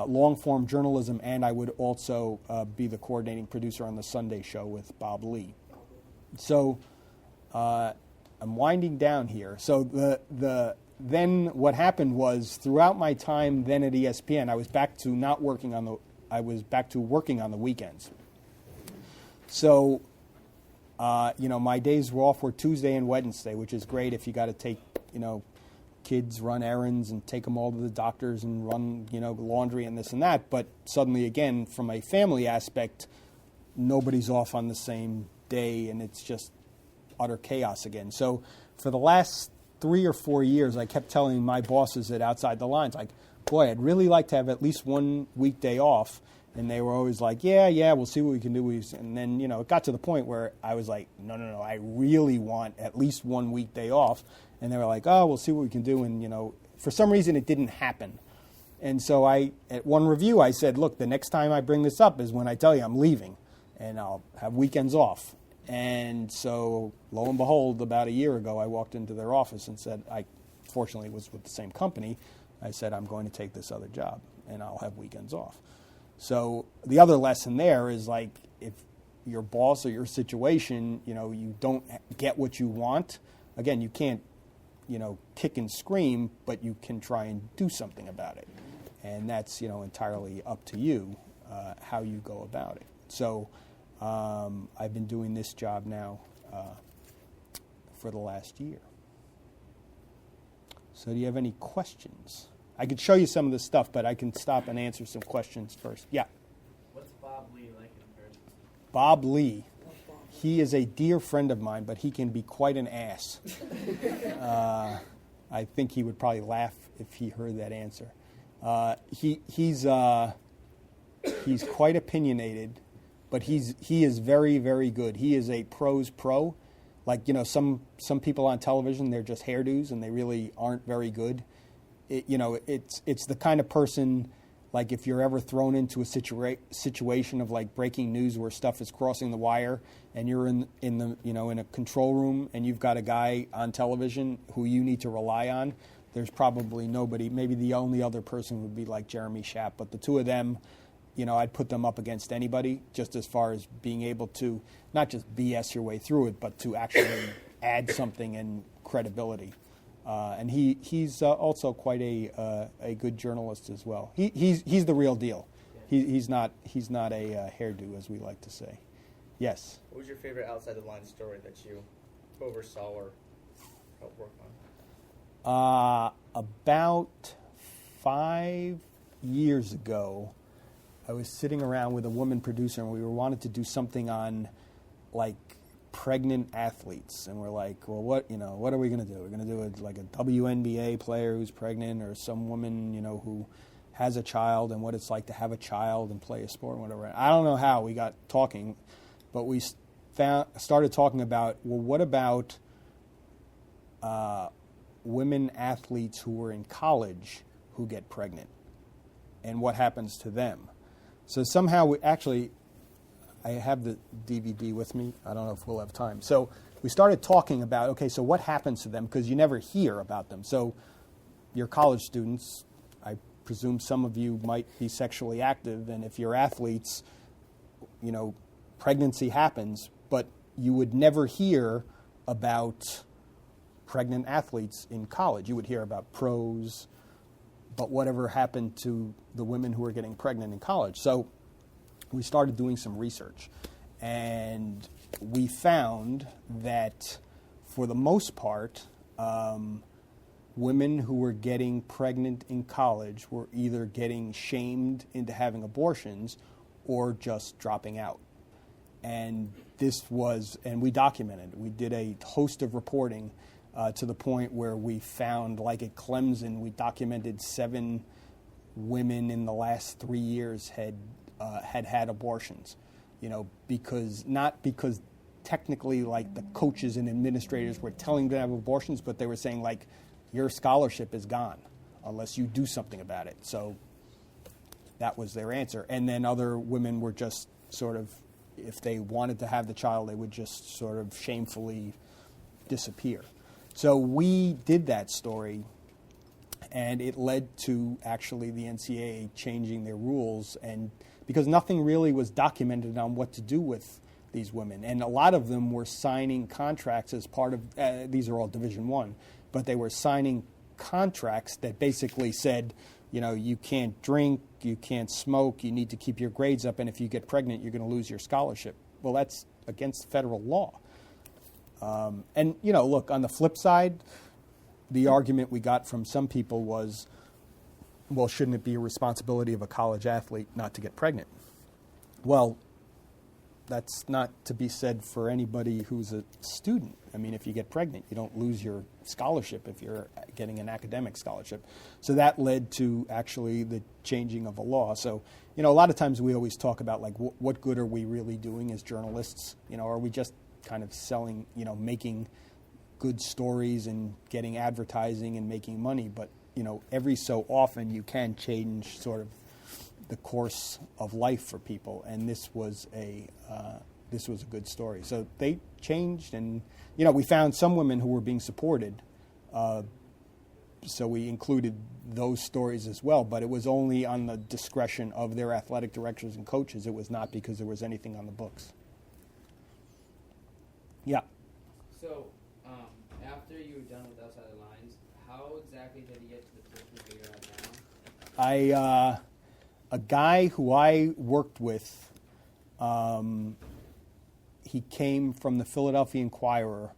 long-form journalism, and I would also be the coordinating producer on the Sunday show with Bob Lee. So I'm winding down here. So then what happened was, throughout my time then at ESPN, I was back to working on the weekends. So my days were off were Tuesday and Wednesday, which is great if you got to take kids, run errands and take them all to the doctors and run laundry and this and that. But suddenly again, from a family aspect, nobody's off on the same day, and it's just utter chaos again. So for the last 3 or 4 years, I kept telling my bosses at Outside the Lines, like, boy, I'd really like to have at least one weekday off. And they were always like, yeah, we'll see what we can do. And then, it got to the point where I was like, no, I really want at least 1 weekday off. And they were like, oh, we'll see what we can do. And, for some reason it didn't happen. And so at one review, I said, look, the next time I bring this up is when I tell you I'm leaving, and I'll have weekends off. And so, lo and behold, about a year ago, I walked into their office and said, I fortunately was with the same company. I said, I'm going to take this other job, and I'll have weekends off. So the other lesson there is, like, if your boss or your situation, you don't get what you want, again, you can't, kick and scream, but you can try and do something about it. And that's, entirely up to you how you go about it. So I've been doing this job now for the last year. So do you have any questions? I could show you some of the stuff, but I can stop and answer some questions first. Yeah? What's Bob Lee like in person? Bob Lee. He is a dear friend of mine, but he can be quite an ass. I think he would probably laugh if he heard that answer. He's quite opinionated, but he is very, very good. He is a pro's pro. Like, some people on television, they're just hairdos and they really aren't very good. It's the kind of person, like, if you're ever thrown into a situation of like breaking news where stuff is crossing the wire, and you're in a control room and you've got a guy on television who you need to rely on, there's probably nobody. Maybe the only other person would be like Jeremy Schaap, but the two of them, I'd put them up against anybody, just as far as being able to not just BS your way through it, but to actually add something and credibility. And he's also quite a good journalist as well. He's the real deal. He's not a hairdo, as we like to say. Yes. What was your favorite Outside the Line story that you oversaw or helped work on? About 5 years ago, I was sitting around with a woman producer, and we wanted to do something on, like, pregnant athletes, and we're like, well, what are we going to do? We're going to do a WNBA player who's pregnant, or some woman, who has a child, and what it's like to have a child and play a sport and whatever. I don't know how we got talking, but we started talking about, well, what about women athletes who were in college who get pregnant, and what happens to them? So somehow I have the DVD with me. I don't know if we'll have time. So we started talking about, okay, so what happens to them? Because you never hear about them. So you're college students. I presume some of you might be sexually active. And if you're athletes, pregnancy happens. But you would never hear about pregnant athletes in college. You would hear about pros, but whatever happened to the women who were getting pregnant in college. So we started doing some research, and we found that for the most part, women who were getting pregnant in college were either getting shamed into having abortions or just dropping out. And we documented. We did a host of reporting to the point where we found, like at Clemson, we documented 7 women in the last 3 years had abortions, because technically, like, the coaches and administrators were telling them to have abortions, but they were saying, like, your scholarship is gone unless you do something about it. So that was their answer. And then other women were just sort of, if they wanted to have the child, they would just sort of shamefully disappear. So we did that story, And it led to actually the NCAA changing their rules, and because nothing really was documented on what to do with these women. And a lot of them were signing contracts as part of, these are all Division I, but they were signing contracts that basically said, you can't drink, you can't smoke, you need to keep your grades up, and if you get pregnant, you're going to lose your scholarship. Well, that's against federal law. And, look, on the flip side, the argument we got from some people was, well, shouldn't it be a responsibility of a college athlete not to get pregnant? Well, that's not to be said for anybody who's a student. I mean, if you get pregnant, you don't lose your scholarship if you're getting an academic scholarship. So that led to actually the changing of the law. So, a lot of times we always talk about, like, what good are we really doing as journalists? Are we just kind of selling, making good stories and getting advertising and making money? But, every so often you can change sort of the course of life for people, and this was a good story. So they changed, and we found some women who were being supported, so we included those stories as well. But it was only on the discretion of their athletic directors and coaches. It was not because there was anything on the books. Yeah. So after you were done with Outside the Lines, how exactly did you get to the position that you're at now? A guy who I worked with, he came from the Philadelphia Inquirer,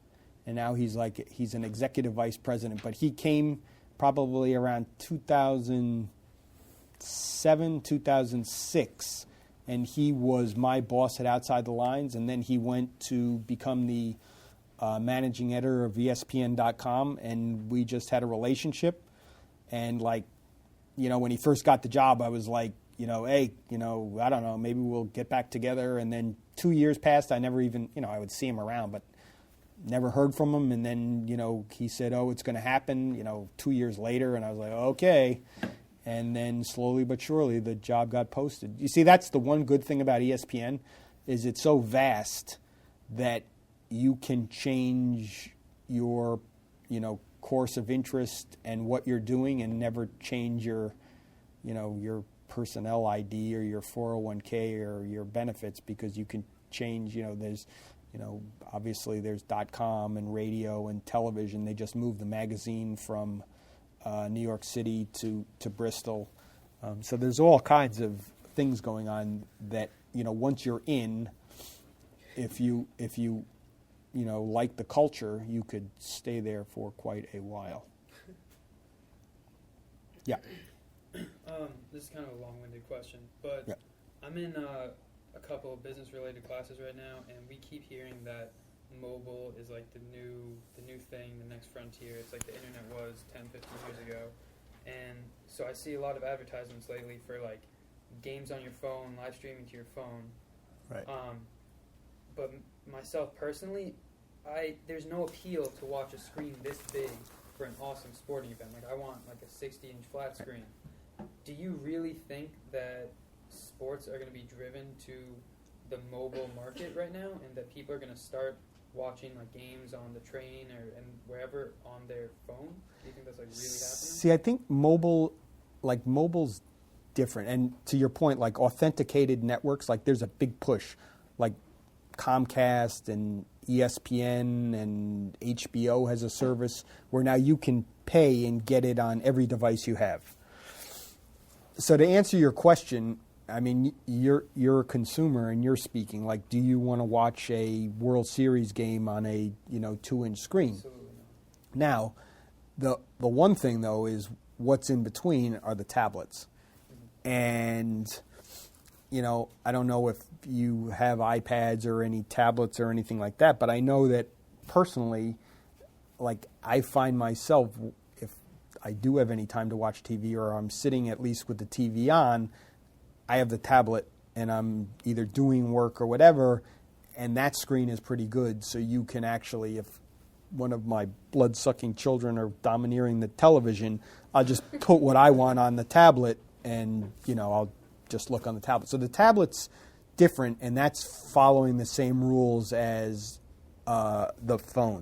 and now he's an executive vice president. But he came probably around 2007, 2006, and he was my boss at Outside the Lines, and then he went to become the managing editor of ESPN.com, and we just had a relationship. And when he first got the job, I was like, hey, I don't know, maybe we'll get back together. And then 2 years passed. I never even, I would see him around, but never heard from him. And then, he said, oh, it's going to happen, 2 years later. And I was like, okay. And then slowly but surely, the job got posted. You see, that's the one good thing about ESPN, is it's so vast that you can change your, course of interest and what you're doing, and never change your, your personnel ID or your 401k or your benefits, because you can change, there's, obviously there's .com and radio and television. They just moved the magazine from New York City to Bristol. So there's all kinds of things going on that, once you're in, if you like the culture, you could stay there for quite a while. Yeah. This is kind of a long-winded question, but yeah. I'm in a couple of business-related classes right now, and we keep hearing that mobile is like the new thing, the next frontier. It's like the internet was 10, 15 years ago. And so I see a lot of advertisements lately for like games on your phone, live streaming to your phone. Right. But myself personally, there's no appeal to watch a screen this big for an awesome sporting event. Like, I want like a 60-inch flat screen. Do you really think that sports are going to be driven to the mobile market right now, and that people are going to start watching like games on the train and wherever on their phone? Do you think that's like really happening? See, I think mobile's different. And to your point, like authenticated networks, like there's a big push, like Comcast and ESPN and HBO has a service where now you can pay and get it on every device you have. So to answer your question, I mean, you're a consumer and you're speaking. Like, do you want to watch a World Series game on a 2-inch screen? Absolutely not. Now, the one thing though is what's in between are the tablets, and I don't know if you have iPads or any tablets or anything like that, but I know that personally, like I find myself, if I do have any time to watch TV or I'm sitting at least with the TV on, I have the tablet and I'm either doing work or whatever, and that screen is pretty good. So you can actually, if one of my blood-sucking children are domineering the television, I'll just put what I want on the tablet and, I'll just look on the tablet. So the tablet's different, and that's following the same rules as the phone.